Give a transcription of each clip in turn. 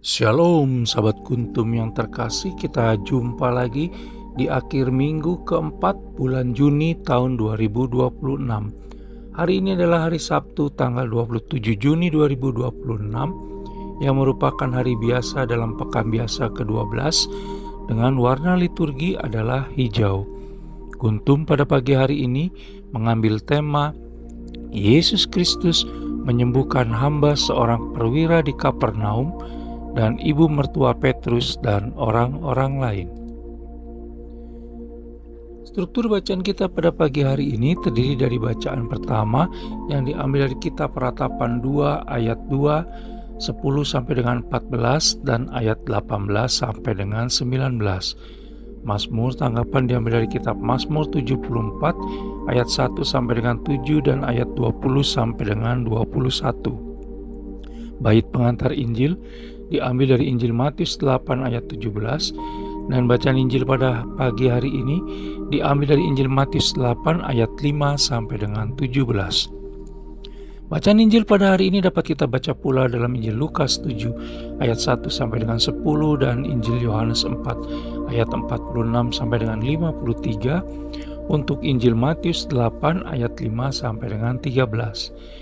Shalom sahabat Kuntum yang terkasih, kita jumpa lagi di akhir minggu keempat bulan Juni tahun 2026. Hari ini adalah hari Sabtu tanggal 27 Juni 2026 yang merupakan hari biasa dalam pekan biasa ke-12 dengan warna liturgi adalah hijau. Kuntum pada pagi hari ini mengambil tema Yesus Kristus menyembuhkan hamba seorang perwira di Kapernaum dan ibu mertua Petrus dan orang-orang lain. Struktur bacaan kita pada pagi hari ini terdiri dari bacaan pertama yang diambil dari kitab Ratapan 2 ayat 2, 10 sampai dengan 14 dan ayat 18 sampai dengan 19. Mazmur tanggapan diambil dari kitab Mazmur 74 ayat 1 sampai dengan 7 dan ayat 20 sampai dengan 21. Bait pengantar Injil diambil dari Injil Matius 8 ayat 17 dan bacaan Injil pada pagi hari ini diambil dari Injil Matius 8 ayat 5 sampai dengan 17. Bacaan Injil pada hari ini dapat kita baca pula dalam Injil Lukas 7 ayat 1 sampai dengan 10 dan Injil Yohanes 4 ayat 46 sampai dengan 53, untuk Injil Matius 8 ayat 5 sampai dengan 13.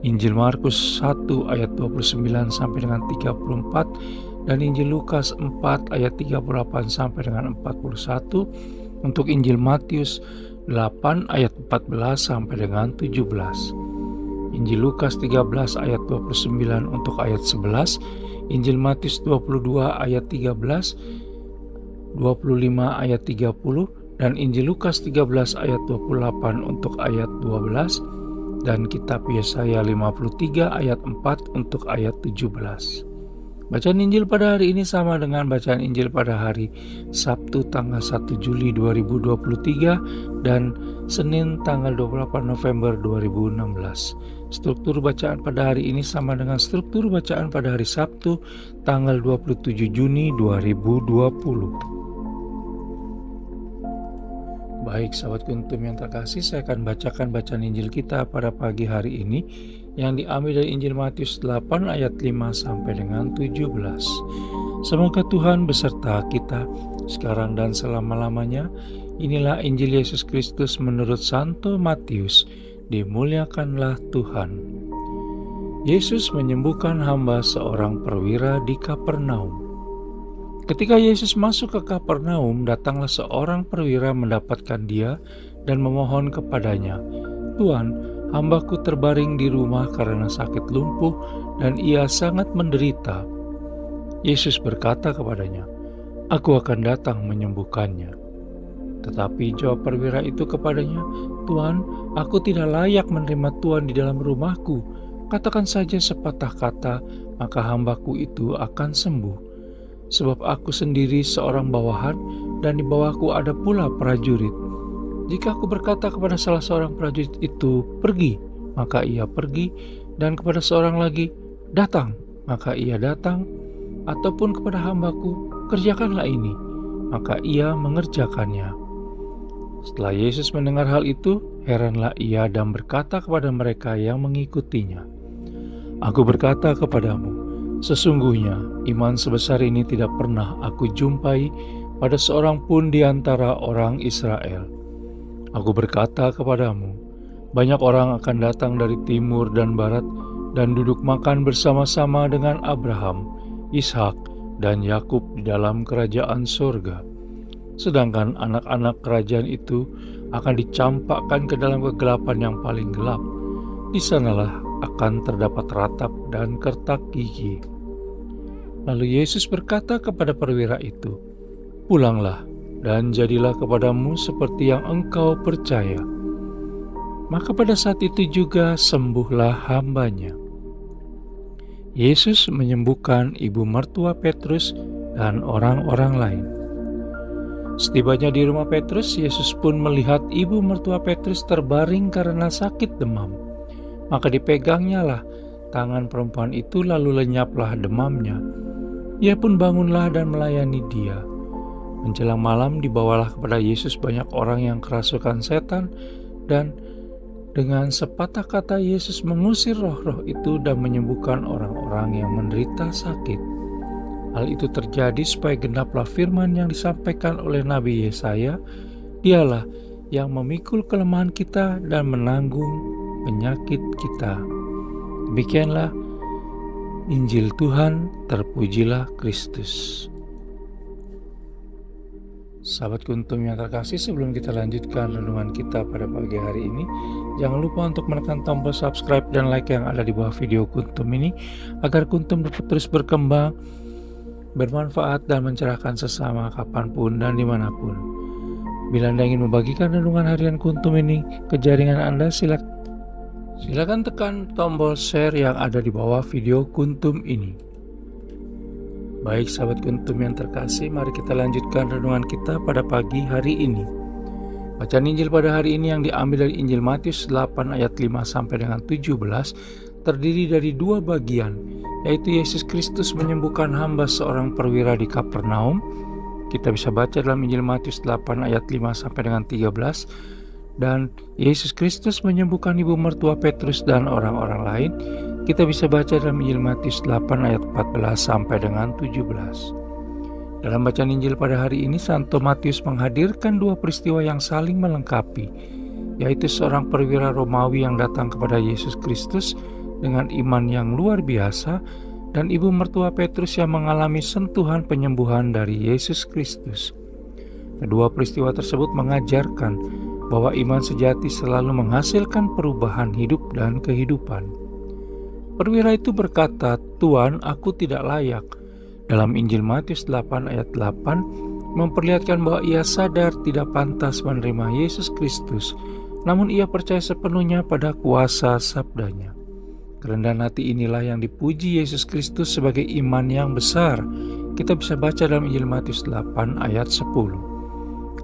Injil Markus 1 ayat 29 sampai dengan 34 dan Injil Lukas 4 ayat 38 sampai dengan 41, untuk Injil Matius 8 ayat 14 sampai dengan 17. Injil Lukas 13 ayat 29 untuk ayat 11, Injil Matius 22 ayat 13, 25 ayat 30 dan Injil Lukas 13 ayat 28 untuk ayat 12. Dan kitab Yesaya 53 ayat 4 untuk ayat 17. Bacaan Injil pada hari ini sama dengan bacaan Injil pada hari Sabtu tanggal 1 Juli 2023 dan Senin tanggal 28 November 2016. Struktur bacaan pada hari ini sama dengan struktur bacaan pada hari Sabtu tanggal 27 Juni 2020. Baik sahabat Kuntum yang terkasih, saya akan bacakan bacaan Injil kita pada pagi hari ini yang diambil dari Injil Matius 8 ayat 5 sampai dengan 17. Semoga Tuhan beserta kita sekarang dan selama-lamanya. Inilah Injil Yesus Kristus menurut Santo Matius. Dimuliakanlah Tuhan. Yesus menyembuhkan hamba seorang perwira di Kapernaum. Ketika Yesus masuk ke Kapernaum, datanglah seorang perwira mendapatkan dia dan memohon kepadanya, "Tuan, hambaku terbaring di rumah karena sakit lumpuh dan ia sangat menderita." Yesus berkata kepadanya, "Aku akan datang menyembuhkannya." Tetapi jawab perwira itu kepadanya, "Tuan, aku tidak layak menerima Tuan di dalam rumahku. Katakan saja sepatah kata, maka hambaku itu akan sembuh. Sebab aku sendiri seorang bawahan dan di bawahku ada pula prajurit. Jika aku berkata kepada salah seorang prajurit itu, 'Pergi,' maka ia pergi, dan kepada seorang lagi, 'Datang,' maka ia datang, ataupun kepada hambaku, 'Kerjakanlah ini,' maka ia mengerjakannya." Setelah Yesus mendengar hal itu, heranlah ia dan berkata kepada mereka yang mengikutinya, "Aku berkata kepadamu, sesungguhnya iman sebesar ini tidak pernah aku jumpai pada seorang pun di antara orang Israel. Aku berkata kepadamu, banyak orang akan datang dari timur dan barat dan duduk makan bersama-sama dengan Abraham, Ishak, dan Yakub di dalam kerajaan surga. Sedangkan anak-anak kerajaan itu akan dicampakkan ke dalam kegelapan yang paling gelap. Di sanalah akan terdapat ratap dan kertak gigi." Lalu Yesus berkata kepada perwira itu, "Pulanglah dan jadilah kepadamu seperti yang engkau percaya." Maka pada saat itu juga sembuhlah hambanya. Yesus menyembuhkan ibu mertua Petrus dan orang-orang lain. Setibanya di rumah Petrus, Yesus pun melihat ibu mertua Petrus terbaring karena sakit demam. Maka dipegangnya lah tangan perempuan itu, lalu lenyaplah demamnya. Ia pun bangunlah dan melayani dia. Menjelang malam dibawalah kepada Yesus banyak orang yang kerasukan setan, dan dengan sepatah kata Yesus mengusir roh-roh itu dan menyembuhkan orang-orang yang menderita sakit. Hal itu terjadi supaya genaplah firman yang disampaikan oleh Nabi Yesaya, Dialah yang memikul kelemahan kita dan menanggung penyakit kita. Demikianlah Injil Tuhan, terpujilah Kristus. Sahabat Kuntum yang terkasih, sebelum kita lanjutkan renungan kita pada pagi hari ini, jangan lupa untuk menekan tombol subscribe dan like yang ada di bawah video Kuntum ini, agar Kuntum dapat terus berkembang, bermanfaat dan mencerahkan sesama kapanpun dan dimanapun. Bila Anda ingin membagikan renungan harian Kuntum ini ke jaringan Anda, silakan tekan tombol share yang ada di bawah video Kuntum ini. Baik sahabat Kuntum yang terkasih, mari kita lanjutkan renungan kita pada pagi hari ini. Bacaan Injil pada hari ini yang diambil dari Injil Matius 8 ayat 5 sampai dengan 17 terdiri dari dua bagian, yaitu Yesus Kristus menyembuhkan hamba seorang perwira di Kapernaum. Kita bisa baca dalam Injil Matius 8 ayat 5 sampai dengan 13, dan Yesus Kristus menyembuhkan ibu mertua Petrus dan orang-orang lain. Kita bisa baca dalam Injil Matius 8 ayat 14 sampai dengan 17. Dalam bacaan Injil pada hari ini, Santo Matius menghadirkan dua peristiwa yang saling melengkapi, yaitu seorang perwira Romawi yang datang kepada Yesus Kristus dengan iman yang luar biasa, dan ibu mertua Petrus yang mengalami sentuhan penyembuhan dari Yesus Kristus. Kedua peristiwa tersebut mengajarkan bahwa iman sejati selalu menghasilkan perubahan hidup dan kehidupan. Perwira itu berkata, "Tuan, aku tidak layak." Dalam Injil Matius 8 ayat 8 memperlihatkan bahwa ia sadar tidak pantas menerima Yesus Kristus, namun ia percaya sepenuhnya pada kuasa sabdanya. Kerendahan hati inilah yang dipuji Yesus Kristus sebagai iman yang besar. Kita bisa baca dalam Injil Matius 8 ayat 10.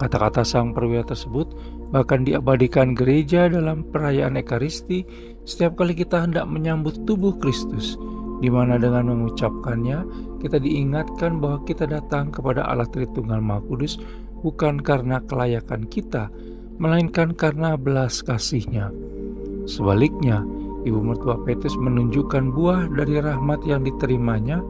Kata-kata sang perwira tersebut bahkan diabadikan gereja dalam perayaan Ekaristi setiap kali kita hendak menyambut tubuh Kristus, di mana dengan mengucapkannya kita diingatkan bahwa kita datang kepada Allah Tritunggal Maha Kudus bukan karena kelayakan kita, melainkan karena belas kasih-Nya. Sebaliknya, ibu mertua Petrus menunjukkan buah dari rahmat yang diterimanya,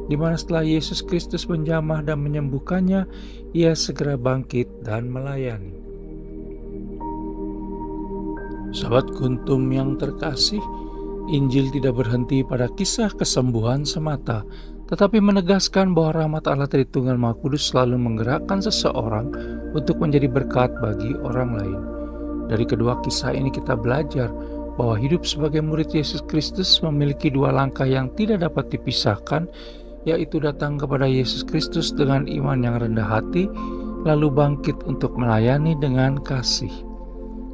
di mana setelah Yesus Kristus menjamah dan menyembuhkannya, ia segera bangkit dan melayani. Sahabat Kuntum yang terkasih, Injil tidak berhenti pada kisah kesembuhan semata, tetapi menegaskan bahwa rahmat Allah Tritunggal Maha Kudus selalu menggerakkan seseorang untuk menjadi berkat bagi orang lain. Dari kedua kisah ini kita belajar bahwa hidup sebagai murid Yesus Kristus memiliki dua langkah yang tidak dapat dipisahkan, yaitu datang kepada Yesus Kristus dengan iman yang rendah hati, lalu bangkit untuk melayani dengan kasih.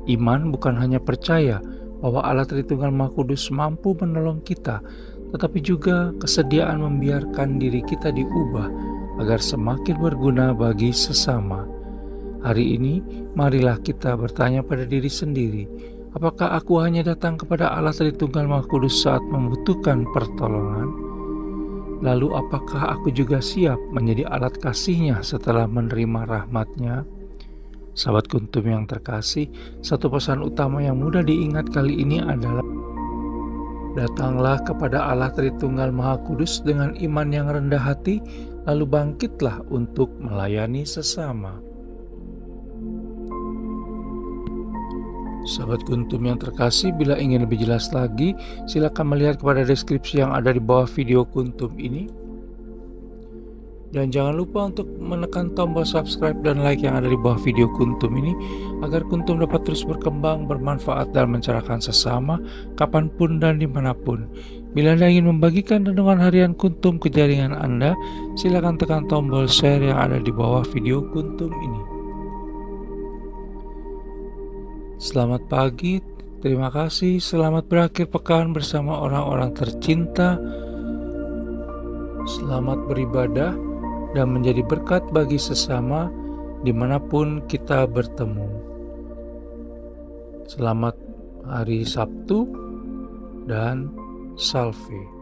Iman bukan hanya percaya bahwa Allah Tritunggal Maha Kudus mampu menolong kita, tetapi juga kesediaan membiarkan diri kita diubah agar semakin berguna bagi sesama. Hari ini, marilah kita bertanya pada diri sendiri, apakah aku hanya datang kepada Allah Tritunggal Maha Kudus saat membutuhkan pertolongan? Lalu apakah aku juga siap menjadi alat kasih-Nya setelah menerima rahmat-Nya? Sahabat Kuntum yang terkasih, satu pesan utama yang mudah diingat kali ini adalah datanglah kepada Allah Tritunggal Maha Kudus dengan iman yang rendah hati, lalu bangkitlah untuk melayani sesama. Sahabat Kuntum yang terkasih, bila ingin lebih jelas lagi, silakan melihat kepada deskripsi yang ada di bawah video Kuntum ini. Dan jangan lupa untuk menekan tombol subscribe dan like yang ada di bawah video Kuntum ini, agar Kuntum dapat terus berkembang, bermanfaat dan mencerahkan sesama kapanpun dan dimanapun. Bila Anda ingin membagikan renungan harian Kuntum ke jaringan Anda, silakan tekan tombol share yang ada di bawah video Kuntum ini. Selamat pagi, terima kasih, selamat berakhir pekan bersama orang-orang tercinta. Selamat beribadah dan menjadi berkat bagi sesama dimanapun kita bertemu. Selamat hari Sabtu dan Salve.